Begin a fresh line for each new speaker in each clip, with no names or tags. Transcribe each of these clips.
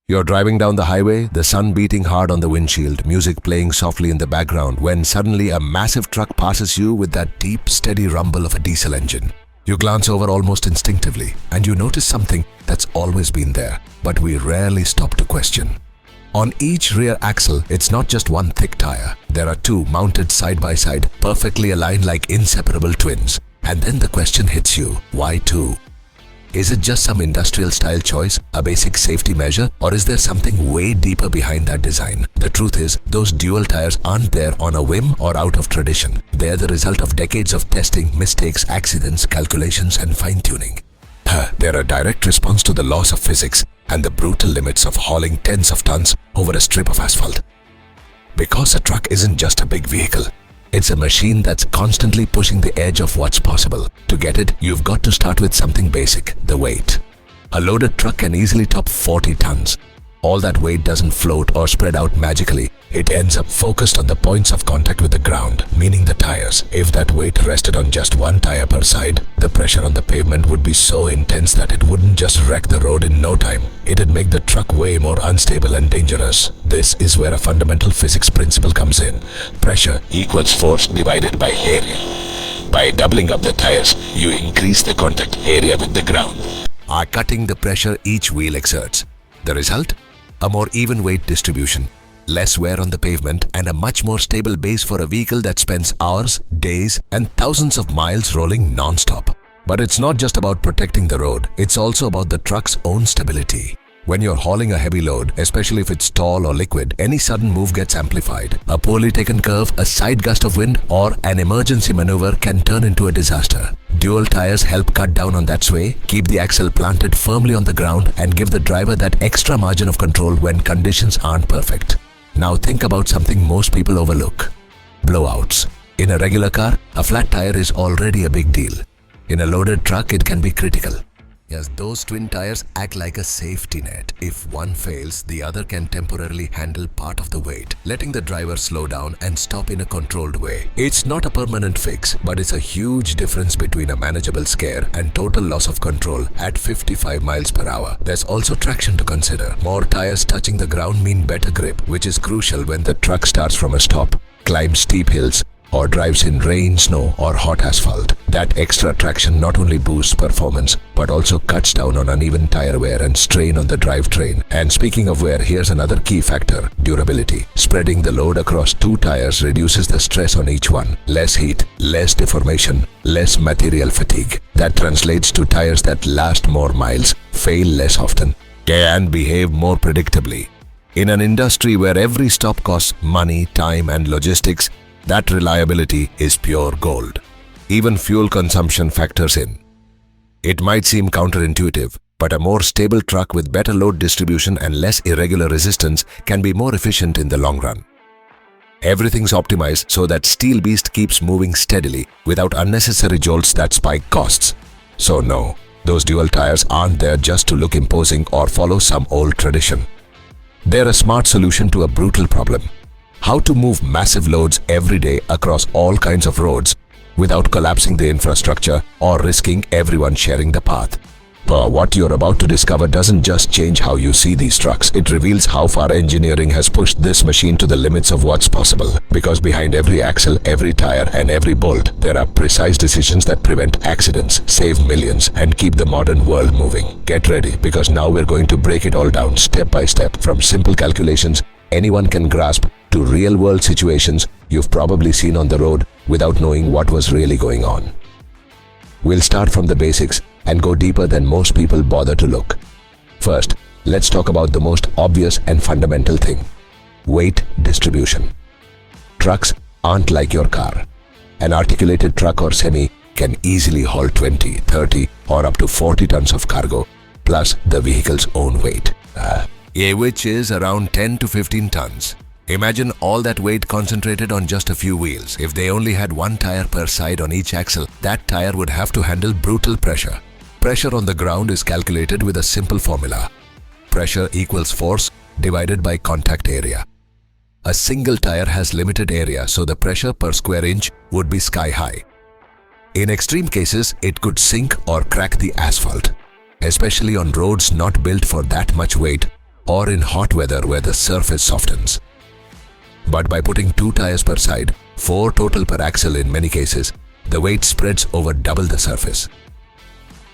You're driving down the highway, the sun beating hard on the windshield, music playing softly in the background, when suddenly a massive truck passes you with that deep, steady rumble of a diesel engine. You glance over almost instinctively, and you notice something that's always been there, but we rarely stop to question. On each rear axle, it's not just one thick tire. There are two mounted side by side, perfectly aligned like inseparable twins. And then the question hits you, why two? Is it just some industrial style choice, a basic safety measure, or is there something way deeper behind that design? The truth is, those dual tires aren't there on a whim or out of tradition. They're the result of decades of testing, mistakes, accidents, calculations, and fine-tuning. They're a direct response to the laws of physics and the brutal limits of hauling tens of tons over a strip of asphalt. Because a truck isn't just a big vehicle. It's a machine that's constantly pushing the edge of what's possible. To get it, you've got to start with something basic, the weight. A loaded truck can easily top 40 tons. All that weight doesn't float or spread out magically. It ends up focused on the points of contact with the ground, meaning the tires. If that weight rested on just one tire per side, the pressure on the pavement would be so intense that it wouldn't just wreck the road in no time. It'd make the truck way more unstable and dangerous. This is where a fundamental physics principle comes in. Pressure equals force divided by area. By doubling up the tires, you increase the contact area with the ground, cutting the pressure each wheel exerts. The result? A more even weight distribution, less wear on the pavement, and a much more stable base for a vehicle that spends hours, days, and thousands of miles rolling non-stop. But it's not just about protecting the road, it's also about the truck's own stability. When you're hauling a heavy load, especially if it's tall or liquid, any sudden move gets amplified. A poorly taken curve, a side gust of wind, or an emergency maneuver can turn into a disaster. Dual tires help cut down on that sway, keep the axle planted firmly on the ground, and give the driver that extra margin of control when conditions aren't perfect. Now think about something most people overlook. Blowouts. In a regular car, a flat tire is already a big deal. In a loaded truck, it can be critical. Yes, those twin tires act like a safety net. If one fails, the other can temporarily handle part of the weight, letting the driver slow down and stop in a controlled way. It's not a permanent fix, but it's a huge difference between a manageable scare and total loss of control at 55 miles per hour. There's also traction to consider. More tires touching the ground mean better grip, which is crucial when the truck starts from a stop, climbs steep hills, or drives in rain, snow, or hot asphalt. That extra traction not only boosts performance, but also cuts down on uneven tire wear and strain on the drivetrain. And speaking of wear, here's another key factor: durability. Spreading the load across two tires reduces the stress on each one. Less heat, less deformation, less material fatigue. That translates to tires that last more miles, fail less often, and behave more predictably. In an industry where every stop costs money, time, and logistics, that reliability is pure gold. Even fuel consumption factors in. It might seem counterintuitive, but a more stable truck with better load distribution and less irregular resistance can be more efficient in the long run. Everything's optimized so that Steel Beast keeps moving steadily without unnecessary jolts that spike costs. So no, those dual tires aren't there just to look imposing or follow some old tradition. They're a smart solution to a brutal problem: how to move massive loads every day across all kinds of roads without collapsing the infrastructure or risking everyone sharing the path. But what you're about to discover doesn't just change how you see these trucks, it reveals how far engineering has pushed this machine to the limits of what's possible. Because behind every axle, every tire, and every bolt, there are precise decisions that prevent accidents, save millions, and keep the modern world moving. Get ready, because now we're going to break it all down step by step, from simple calculations anyone can grasp to real-world situations you've probably seen on the road without knowing what was really going on. We'll start from the basics and go deeper than most people bother to look. First, let's talk about the most obvious and fundamental thing: weight distribution. Trucks aren't like your car. An articulated truck or semi can easily haul 20, 30, or up to 40 tons of cargo, plus the vehicle's own weight. Which is around 10 to 15 tons. Imagine all that weight concentrated on just a few wheels. If they only had one tire per side on each axle, that tire would have to handle brutal pressure. Pressure on the ground is calculated with a simple formula: pressure equals force divided by contact area. A single tire has limited area, so the pressure per square inch would be sky high. In extreme cases, it could sink or crack the asphalt. Especially on roads not built for that much weight, or in hot weather where the surface softens. But by putting 2 tires per side, 4 total per axle in many cases, the weight spreads over double the surface.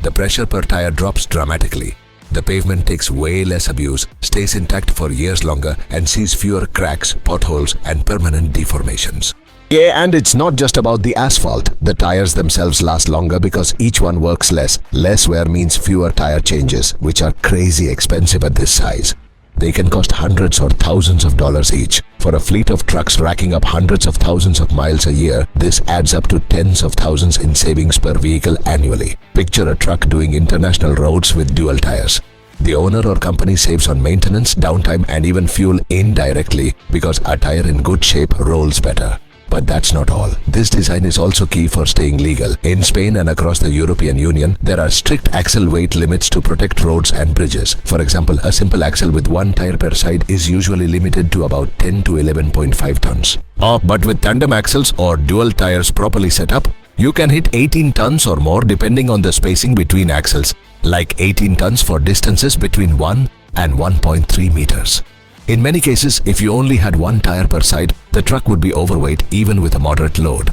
The pressure per tire drops dramatically. The pavement takes way less abuse, stays intact for years longer, and sees fewer cracks, potholes, and permanent deformations. Yeah, and it's not just about the asphalt. The tires themselves last longer because each one works less. Less wear means fewer tire changes, which are crazy expensive at this size. They can cost hundreds or thousands of dollars each. For a fleet of trucks racking up hundreds of thousands of miles a year, this adds up to tens of thousands in savings per vehicle annually. Picture a truck doing international roads with dual tires. The owner or company saves on maintenance, downtime, and even fuel indirectly because a tire in good shape rolls better. But that's not all. This design is also key for staying legal. In Spain and across the European Union, there are strict axle weight limits to protect roads and bridges. For example, a simple axle with 1 tire per side is usually limited to about 10 to 11.5 tons. But with tandem axles or dual tires properly set up, you can hit 18 tons or more depending on the spacing between axles, like 18 tons for distances between 1 and 1.3 meters. In many cases, if you only had 1 tire per side, the truck would be overweight even with a moderate load.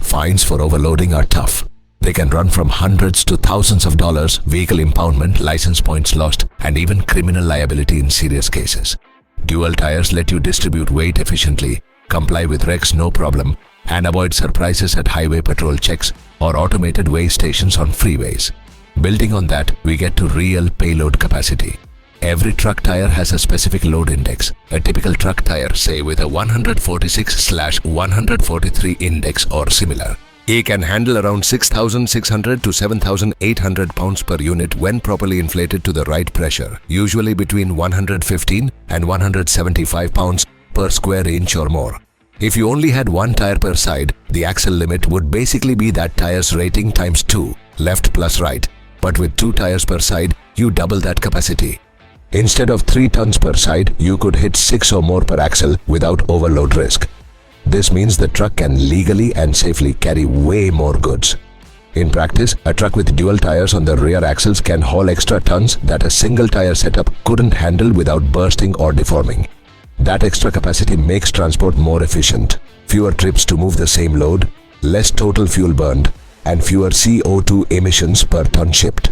Fines for overloading are tough. They can run from hundreds to thousands of dollars, vehicle impoundment, license points lost, and even criminal liability in serious cases. Dual tires let you distribute weight efficiently, comply with regs no problem, and avoid surprises at highway patrol checks or automated weigh stations on freeways. Building on that, we get to real payload capacity. Every truck tire has a specific load index. A typical truck tire, say with a 146/143 index or similar, it can handle around 6,600 to 7,800 pounds per unit when properly inflated to the right pressure, usually between 115 and 175 pounds per square inch or more. If you only had 1 tire per side, the axle limit would basically be that tire's rating times 2, left plus right. But with 2 tires per side, you double that capacity. Instead of 3 tons per side, you could hit 6 or more per axle without overload risk. This means the truck can legally and safely carry way more goods. In practice, a truck with dual tires on the rear axles can haul extra tons that a single tire setup couldn't handle without bursting or deforming. That extra capacity makes transport more efficient. Fewer trips to move the same load, less total fuel burned, and fewer CO2 emissions per ton shipped.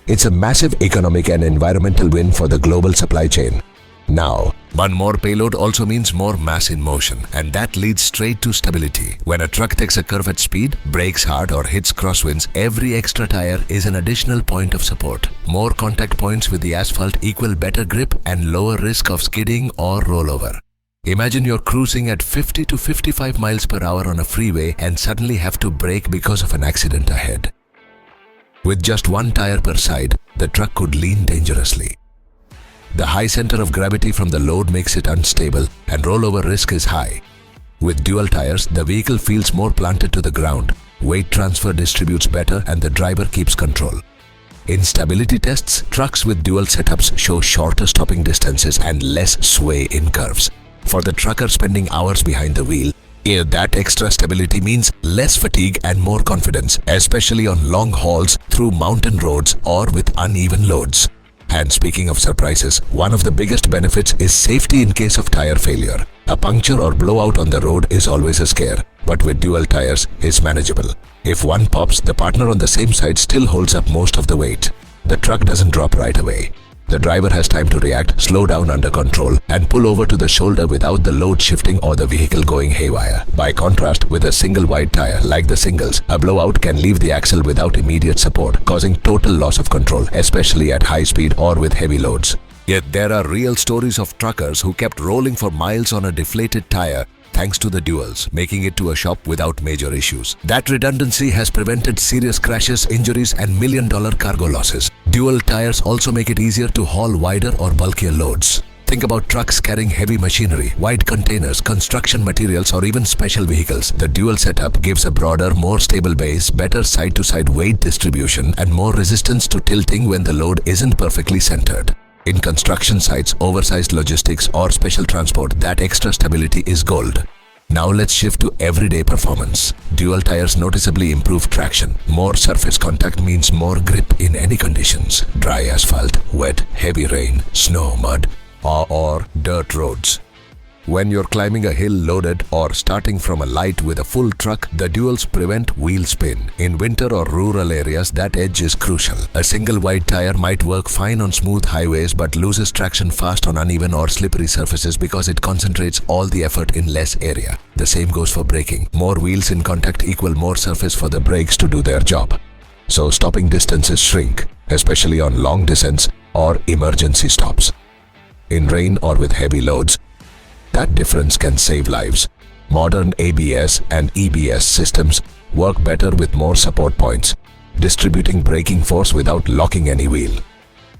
It's a massive economic and environmental win for the global supply chain. Now, one more payload also means more mass in motion, and that leads straight to stability. When a truck takes a curve at speed, brakes hard, or hits crosswinds, every extra tire is an additional point of support. More contact points with the asphalt equal better grip and lower risk of skidding or rollover. Imagine you're cruising at 50 to 55 miles per hour on a freeway and suddenly have to brake because of an accident ahead. With just 1 tire per side, the truck could lean dangerously. The high center of gravity from the load makes it unstable and rollover risk is high. With dual tires, the vehicle feels more planted to the ground, weight transfer distributes better, and the driver keeps control. In stability tests, trucks with dual setups show shorter stopping distances and less sway in curves. For the trucker spending hours behind the wheel, that extra stability means less fatigue and more confidence, especially on long hauls through mountain roads or with uneven loads. And speaking of surprises, one of the biggest benefits is safety in case of tire failure. A puncture or blowout on the road is always a scare, but with dual tires, it's manageable. If one pops, the partner on the same side still holds up most of the weight. The truck doesn't drop right away. The driver has time to react, slow down under control, and pull over to the shoulder without the load shifting or the vehicle going haywire. By contrast, with a single wide tire like the singles, a blowout can leave the axle without immediate support, causing total loss of control, especially at high speed or with heavy loads. Yet there are real stories of truckers who kept rolling for miles on a deflated tire thanks to the duals, making it to a shop without major issues. That redundancy has prevented serious crashes, injuries, and million-dollar cargo losses. Dual tires also make it easier to haul wider or bulkier loads. Think about trucks carrying heavy machinery, wide containers, construction materials, or even special vehicles. The dual setup gives a broader, more stable base, better side-to-side weight distribution, and more resistance to tilting when the load isn't perfectly centered. In construction sites, oversized logistics, or special transport, that extra stability is gold. Now let's shift to everyday performance. Dual tires noticeably improve traction. More surface contact means more grip in any conditions. Dry asphalt, wet, heavy rain, snow, mud, or dirt roads. When you're climbing a hill loaded or starting from a light with a full truck, the duals prevent wheel spin. In winter or rural areas, that edge is crucial. A single wide tire might work fine on smooth highways but loses traction fast on uneven or slippery surfaces because it concentrates all the effort in less area. The same goes for braking. More wheels in contact equal more surface for the brakes to do their job. So stopping distances shrink, especially on long descents or emergency stops. In rain or with heavy loads, that difference can save lives. Modern ABS and EBS systems work better with more support points, distributing braking force without locking any wheel.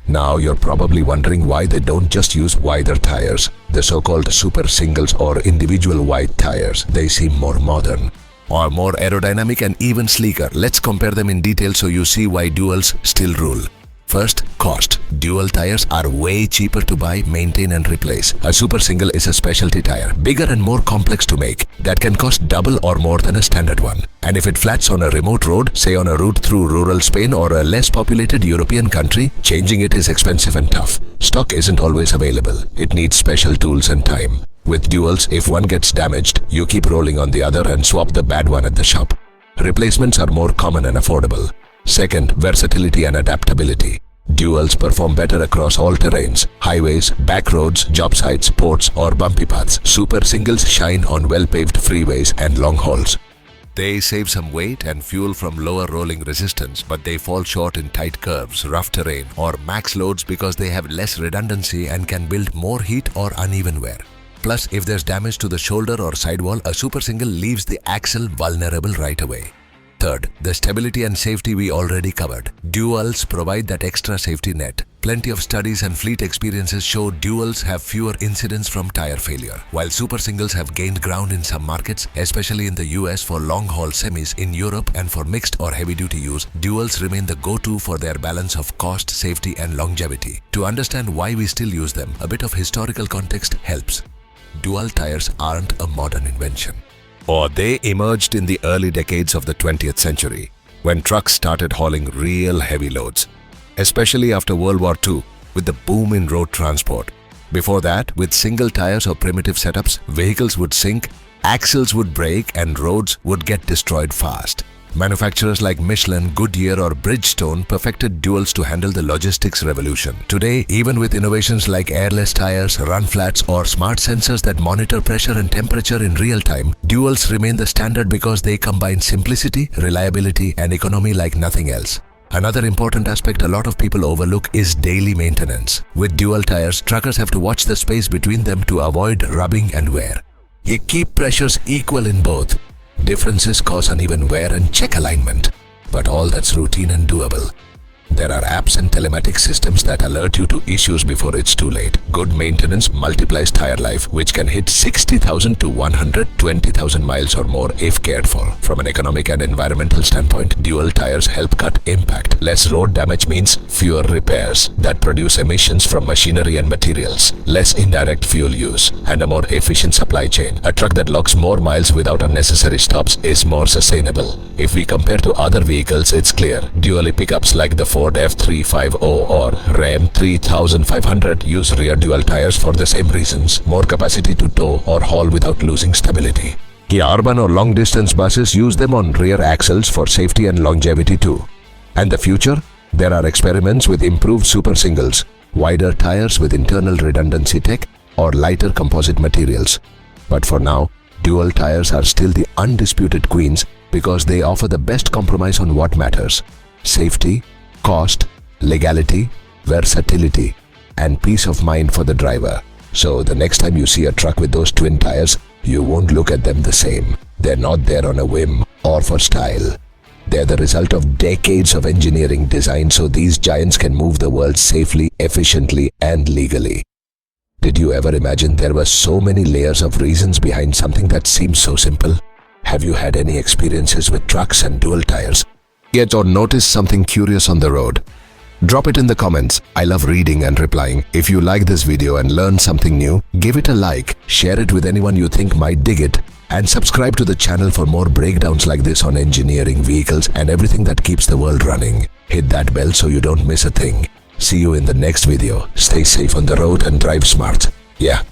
Now you're probably wondering why they don't just use wider tires, the so-called super singles or individual wide tires. They seem more modern, or more aerodynamic and even sleeker. Let's compare them in detail so you see why duals still rule. First, cost. Dual tires are way cheaper to buy, maintain and replace. A super single is a specialty tire, bigger and more complex to make, that can cost double or more than a standard one. And if it flats on a remote road, say on a route through rural Spain or a less populated European country, changing it is expensive and tough. Stock isn't always available. It needs special tools and time. With duals, if one gets damaged, you keep rolling on the other and swap the bad one at the shop. Replacements are more common and affordable. Second, versatility and adaptability. Duals perform better across all terrains, highways, back roads, job sites, ports, or bumpy paths. Super singles shine on well-paved freeways and long hauls. They save some weight and fuel from lower rolling resistance, but they fall short in tight curves, rough terrain, or max loads because they have less redundancy and can build more heat or uneven wear. Plus, if there's damage to the shoulder or sidewall, a super single leaves the axle vulnerable right away. Third, the stability and safety we already covered. Duals provide that extra safety net. Plenty of studies and fleet experiences show duals have fewer incidents from tire failure. While super singles have gained ground in some markets, especially in the US for long-haul semis, in Europe and for mixed or heavy-duty use, duals remain the go-to for their balance of cost, safety and longevity. To understand why we still use them, a bit of historical context helps. Dual tires aren't a modern invention. Or they emerged in the early decades of the 20th century, when trucks started hauling real heavy loads, especially after World War II with the boom in road transport. Before that, with single tires or primitive setups, vehicles would sink, axles would break and roads would get destroyed fast. Manufacturers like Michelin, Goodyear or Bridgestone perfected duals to handle the logistics revolution. Today, even with innovations like airless tires, run flats or smart sensors that monitor pressure and temperature in real time, duals remain the standard because they combine simplicity, reliability and economy like nothing else. Another important aspect a lot of people overlook is daily maintenance. With dual tires, truckers have to watch the space between them to avoid rubbing and wear. You keep pressures equal in both. Differences cause uneven wear and check alignment, but all that's routine and doable. There are apps and telematic systems that alert you to issues before it's too late. Good maintenance multiplies tire life, which can hit 60,000 to 120,000 miles or more if cared for. From an economic and environmental standpoint, dual tires help cut impact. Less road damage means fewer repairs that produce emissions from machinery and materials, less indirect fuel use, and a more efficient supply chain. A truck that logs more miles without unnecessary stops is more sustainable. If we compare to other vehicles, it's clear. Dually pickups like the Ford F350 or Ram 3500 use rear dual tires for the same reasons. More capacity to tow or haul without losing stability. Urban or long distance buses use them on rear axles for safety and longevity too. And the future? There are experiments with improved super singles, wider tires with internal redundancy tech, or lighter composite materials. But for now, dual tires are still the undisputed queens because they offer the best compromise on what matters: safety, cost, legality, versatility, and peace of mind for the driver. So the next time you see a truck with those twin tires, you won't look at them the same. They're not there on a whim or for style. They're the result of decades of engineering design so these giants can move the world safely, efficiently, and legally. Did you ever imagine there were so many layers of reasons behind something that seems so simple? Have you had any experiences with trucks and dual tires? Yet or noticed something curious on the road? Drop it in the comments. I love reading and replying. If you like this video and learned something new, give it a like, share it with anyone you think might dig it, and subscribe to the channel for more breakdowns like this on engineering, vehicles, and everything that keeps the world running. Hit that bell so you don't miss a thing. See you in the next video. Stay safe on the road and drive smart. Yeah.